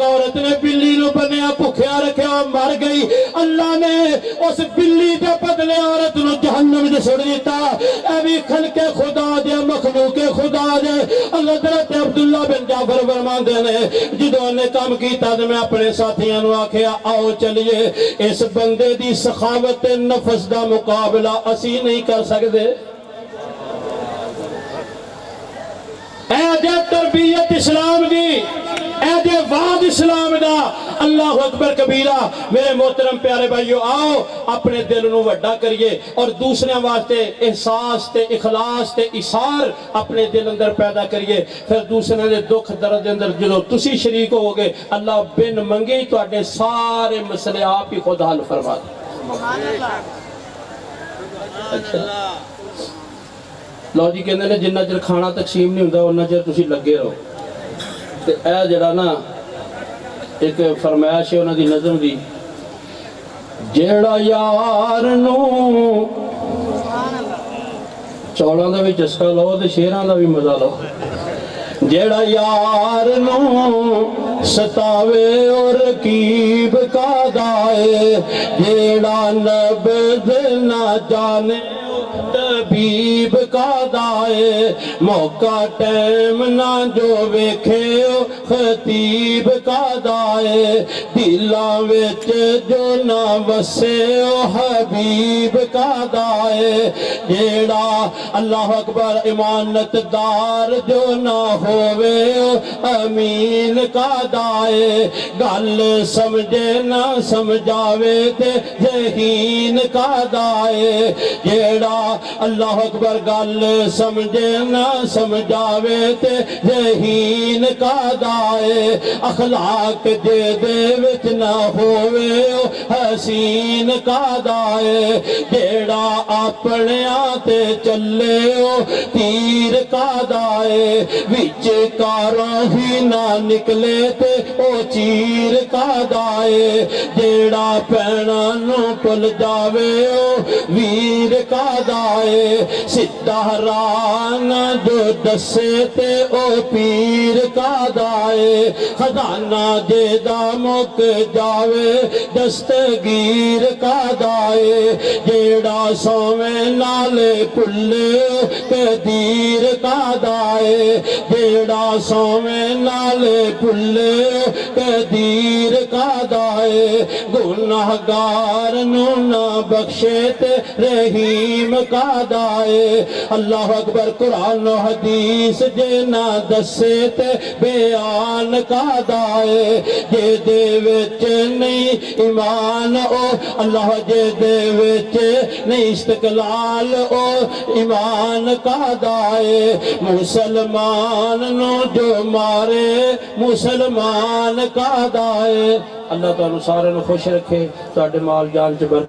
عورت نے بلی نو بنیا بھکھیا رکھیا مر گئی، اللہ نے اس بلی دے بدلے عورت نو جہنم وچ سٹ دیتا۔ اے وی خلق خدا دے مخلوق خدا دے حضرت عبداللہ بن جعفر فرماندے نے جدوں نے کام کیتا تے میں اپنے ساتھیاں نو آکھیا آؤ چلیے اس بندے دی سخاوت نفس دا مقابلہ اسی نہیں کر سکدے۔ اے دے تربیت اسلام دی، اے دے وعد اسلام دا، اللہ اکبر کبیرہ۔ میرے محترم پیارے بھائیو، آؤ اپنے دل نو وڈا کریے اور دوسرے واسطے احساس تے اخلاص تے اثار اپنے دل اندر پیدا کریے، پھر دوسرے دے دکھ درد اندر جدوں تسی شریک ہو گے اللہ بن منگے ہی تواڈے سارے مسئلے آپ ہی خود حل فرما دے۔ اچھا لو جی کہندے نے جنہ چر کھانا تقسیم نہیں ہوندا اُنہ چر تسی لگے رہو۔ تے اے جڑا نا ایک فرمائش ہے انہاں دی نظم دی، جیڑا یار نو چوڑاں دا بھی چسکا لو تے شیراں دا بھی مزہ لو، جیڑا یار نو ستاوے اور رقیب کا دائے، جیڑا نبض نہ جانے طبیب کا دائے، موقع ٹیم نہ جو ویکھے خطیب کا دائے، دلاں وچ جو نہ وسے حبیب کا دائے، جیڑا اللہ اکبر امانت دار جو نہ ہووے امین کا دائے، گل سمجھے نہ سمجھاوے تے ذہین کا دائے، جیڑا اللہ اکبر گل سمجھے نہ سمجھاوے تے ذہین کا دائے، اخلاق دے دے وچ نہ ہووے حسین کا دائے، جیڑا اپنے آتے چلے تیر کا دائے، وچ کاروں ہی نہ نکلے تے او چیر کا دائے، جیڑا پینا نو پل جاوے ویر کا دائے، سدھا ران جو دسے تے او پیر کا دائے، خزانہ دے دا مک جاوے دستگیر کا دائے، جیڑا سویں نالے پلے قدیر کا دائے، جیڑا سویں نالے پلے قدیر کا دائے، گناہگار نو نہ بخشے تے رحیم کا دائے، اللہ اکبر قرآن و حدیث جے نہ دسے تے بیان کا دائے، جے دے وچ نہیں ایمان او اللہ جے دے وچ نہیں استقلال او ایمان کا دائے، مسلمان نو جو مارے مسلمان کا دائے۔ اللہ تعالیٰ سارے نو خوش رکھے، تواڈے مال جان چ برکت